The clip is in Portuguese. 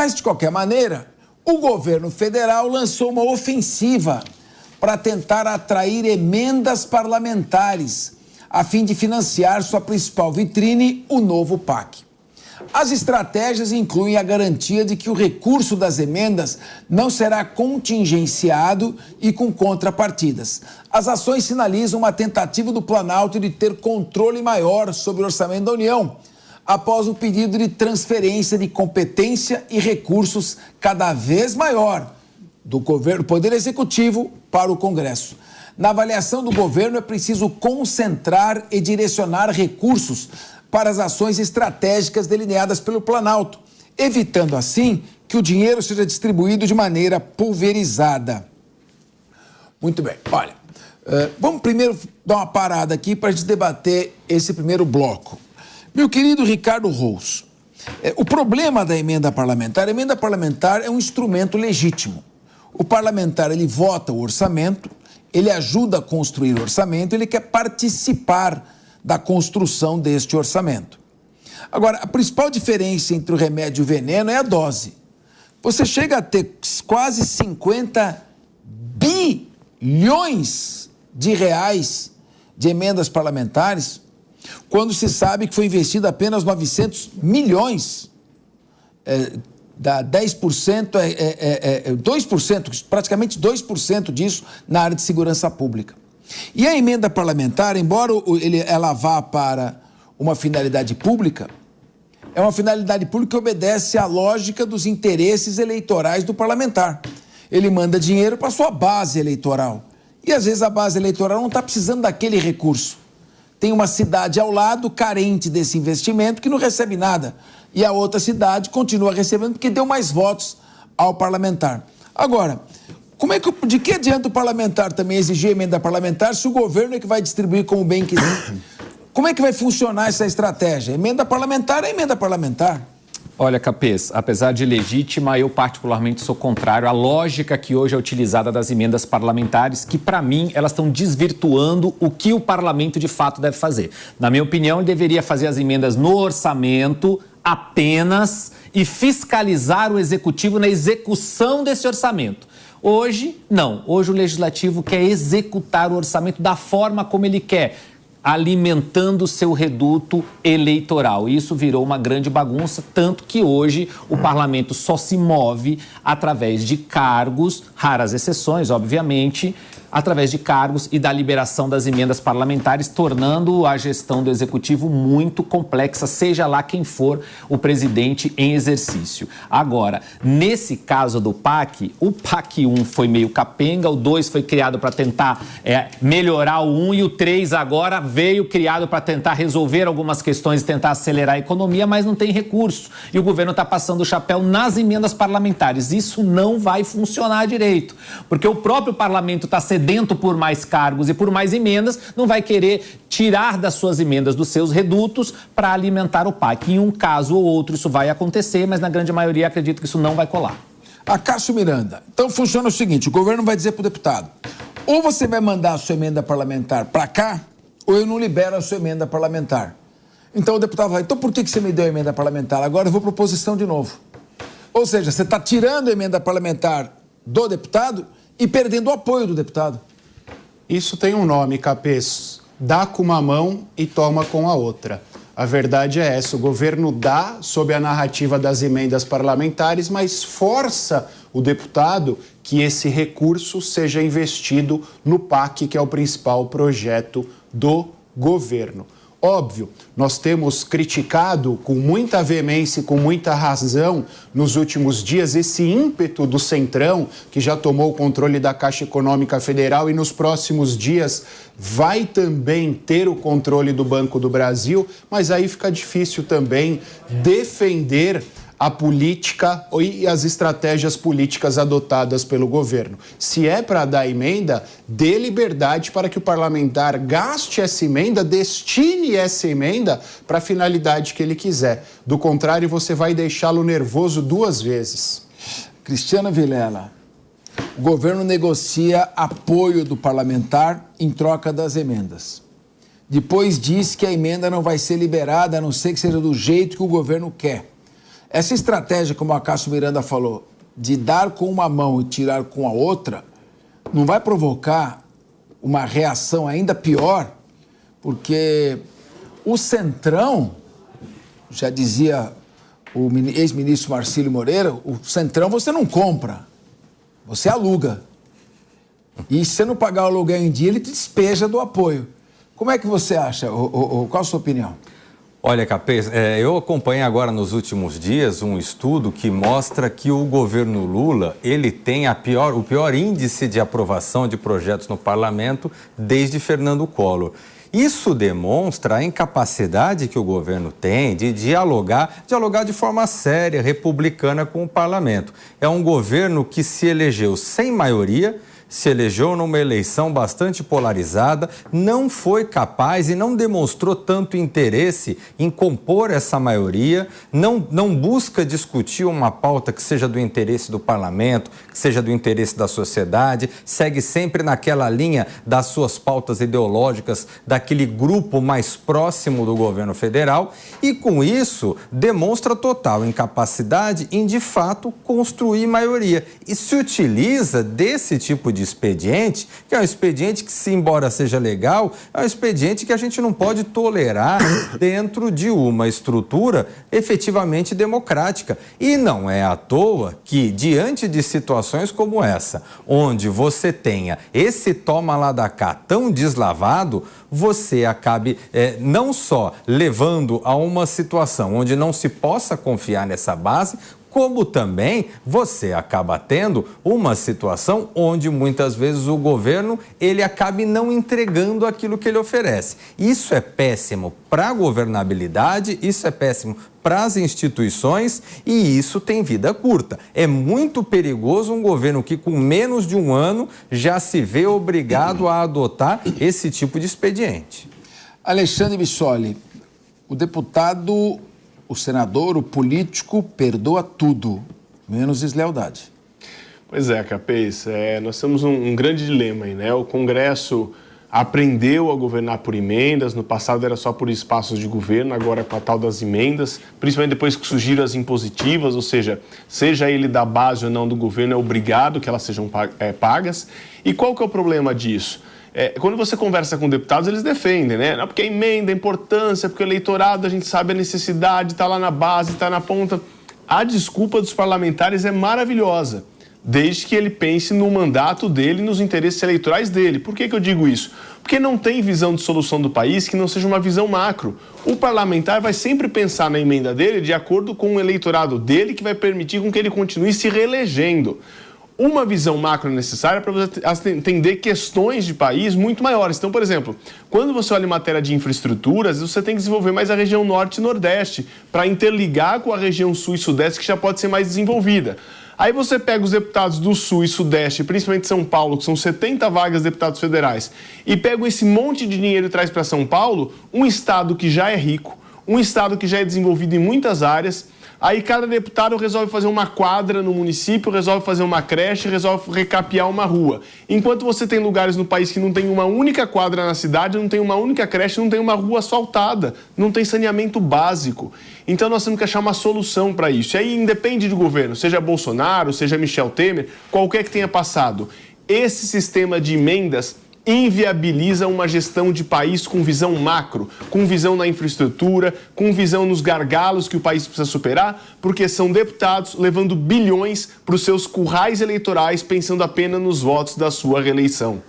Mas, de qualquer maneira, o governo federal lançou uma ofensiva para tentar atrair emendas parlamentares, a fim de financiar sua principal vitrine, o novo PAC. As estratégias incluem a garantia de que o recurso das emendas não será contingenciado e com contrapartidas. As ações sinalizam uma tentativa do Planalto de ter controle maior sobre o orçamento da União, após um pedido de transferência de competência e recursos cada vez maior do governo, Poder Executivo para o Congresso. Na avaliação do governo, é preciso concentrar e direcionar recursos para as ações estratégicas delineadas pelo Planalto, evitando assim que o dinheiro seja distribuído de maneira pulverizada. Muito bem, olha, vamos primeiro dar uma parada aqui para a gente debater esse primeiro bloco. Meu querido Ricardo Rous, o problema da emenda parlamentar é um instrumento legítimo. O parlamentar, ele vota o orçamento, ele ajuda a construir o orçamento, ele quer participar da construção deste orçamento. Agora, a principal diferença entre o remédio e o veneno é a dose. Você chega a ter quase 50 bilhões de reais de emendas parlamentares, quando se sabe que foi investido apenas 900 milhões, dá 10%, 2%, praticamente 2% disso na área de segurança pública. E a emenda parlamentar, embora ela vá para uma finalidade pública, é uma finalidade pública que obedece à lógica dos interesses eleitorais do parlamentar. Ele manda dinheiro para a sua base eleitoral. E às vezes a base eleitoral não está precisando daquele recurso. Tem uma cidade ao lado carente desse investimento que não recebe nada. E a outra cidade continua recebendo porque deu mais votos ao parlamentar. Agora, de que adianta o parlamentar também exigir emenda parlamentar se o governo é que vai distribuir como bem quiser? Como é que vai funcionar essa estratégia? Emenda parlamentar é emenda parlamentar. Olha, Capês, apesar de legítima, eu particularmente sou contrário à lógica que hoje é utilizada das emendas parlamentares, que para mim elas estão desvirtuando o que o parlamento de fato deve fazer. Na minha opinião, ele deveria fazer as emendas no orçamento apenas e fiscalizar o executivo na execução desse orçamento. Hoje, não. Hoje o legislativo quer executar o orçamento da forma como ele quer, alimentando o seu reduto eleitoral. Isso virou uma grande bagunça, tanto que hoje o parlamento só se move através de cargos, raras exceções, obviamente, através de cargos e da liberação das emendas parlamentares, tornando a gestão do executivo muito complexa, seja lá quem for o presidente em exercício. Agora, nesse caso do PAC, o PAC 1 foi meio capenga, o 2 foi criado para tentar melhorar o 1 e o 3 agora veio criado para tentar resolver algumas questões e tentar acelerar a economia, mas não tem recurso. E o governo está passando o chapéu nas emendas parlamentares. Isso não vai funcionar direito, porque o próprio parlamento está sedento por mais cargos e por mais emendas, não vai querer tirar das suas emendas, dos seus redutos, para alimentar o PAC. Em um caso ou outro isso vai acontecer, mas na grande maioria acredito que isso não vai colar. Cássio Miranda, então funciona o seguinte, o governo vai dizer para o deputado, ou você vai mandar a sua emenda parlamentar para cá, ou eu não libero a sua emenda parlamentar. Então o deputado vai, então por que você me deu a emenda parlamentar? Agora eu vou para oposição de novo. Ou seja, você está tirando a emenda parlamentar do deputado e perdendo o apoio do deputado. Isso tem um nome, Capês. Dá com uma mão e toma com a outra. A verdade é essa, o governo dá sob a narrativa das emendas parlamentares, mas força o deputado que esse recurso seja investido no PAC, que é o principal projeto do governo. Óbvio, nós temos criticado com muita veemência e com muita razão nos últimos dias esse ímpeto do Centrão, que já tomou o controle da Caixa Econômica Federal e nos próximos dias vai também ter o controle do Banco do Brasil, mas aí fica difícil também defender a política e as estratégias políticas adotadas pelo governo. Se é para dar emenda, dê liberdade para que o parlamentar gaste essa emenda, destine essa emenda para a finalidade que ele quiser. Do contrário, você vai deixá-lo nervoso duas vezes. Cristiano Vilela, o governo negocia apoio do parlamentar em troca das emendas. Depois diz que a emenda não vai ser liberada, a não ser que seja do jeito que o governo quer. Essa estratégia, como a Cássio Miranda falou, de dar com uma mão e tirar com a outra, não vai provocar uma reação ainda pior, porque o Centrão, já dizia o ex-ministro Marcílio Moreira, o Centrão você não compra, você aluga. E se você não pagar o aluguel em dia, ele te despeja do apoio. Como é que você acha? Qual a sua opinião? Olha, Capês, eu acompanhei agora nos últimos dias um estudo que mostra que o governo Lula, ele tem o pior índice de aprovação de projetos no parlamento desde Fernando Collor. Isso demonstra a incapacidade que o governo tem de dialogar de forma séria, republicana com o parlamento. É um governo que se elegeu sem maioria, se elegeu numa eleição bastante polarizada, não foi capaz e não demonstrou tanto interesse em compor essa maioria, não busca discutir uma pauta que seja do interesse do parlamento, que seja do interesse da sociedade, segue sempre naquela linha das suas pautas ideológicas, daquele grupo mais próximo do governo federal e, com isso, demonstra total incapacidade em, de fato, construir maioria e se utiliza desse tipo de expediente, que é um expediente que, se embora seja legal, é um expediente que a gente não pode tolerar dentro de uma estrutura efetivamente democrática. E não é à toa que, diante de situações como essa, onde você tenha esse toma lá da cá tão deslavado, você acabe não só levando a uma situação onde não se possa confiar nessa base, como também você acaba tendo uma situação onde muitas vezes o governo ele acabe não entregando aquilo que ele oferece. Isso é péssimo para a governabilidade, isso é péssimo para as instituições e isso tem vida curta. É muito perigoso um governo que com menos de um ano já se vê obrigado a adotar esse tipo de expediente. Alexandre Bissoli, o deputado, o senador, o político perdoa tudo, menos deslealdade. Pois é, Capês, nós temos um grande dilema aí, né? O Congresso aprendeu a governar por emendas, no passado era só por espaços de governo, agora com a tal das emendas, principalmente depois que surgiram as impositivas, ou seja ele da base ou não do governo, é obrigado que elas sejam pagas. E qual que é o problema disso? Quando você conversa com deputados, eles defendem, né? Não, porque a emenda, a importância, porque o eleitorado, a gente sabe a necessidade, está lá na base, está na ponta. A desculpa dos parlamentares é maravilhosa, desde que ele pense no mandato dele e nos interesses eleitorais dele. Por que eu digo isso? Porque não tem visão de solução do país que não seja uma visão macro. O parlamentar vai sempre pensar na emenda dele de acordo com o eleitorado dele, que vai permitir com que ele continue se reelegendo. Uma visão macro necessária para você atender questões de país muito maiores. Então, por exemplo, quando você olha em matéria de infraestruturas, você tem que desenvolver mais a região norte e nordeste para interligar com a região sul e sudeste, que já pode ser mais desenvolvida. Aí você pega os deputados do sul e sudeste, principalmente São Paulo, que são 70 vagas de deputados federais, e pega esse monte de dinheiro e traz para São Paulo, um estado que já é rico, um estado que já é desenvolvido em muitas áreas. Aí cada deputado resolve fazer uma quadra no município, resolve fazer uma creche, resolve recapear uma rua. Enquanto você tem lugares no país que não tem uma única quadra na cidade, não tem uma única creche, não tem uma rua asfaltada, não tem saneamento básico. Então nós temos que achar uma solução para isso. E aí independe do governo, seja Bolsonaro, seja Michel Temer, qualquer que tenha passado. Esse sistema de emendas inviabiliza uma gestão de país com visão macro, com visão na infraestrutura, com visão nos gargalos que o país precisa superar, porque são deputados levando bilhões para os seus currais eleitorais, pensando apenas nos votos da sua reeleição.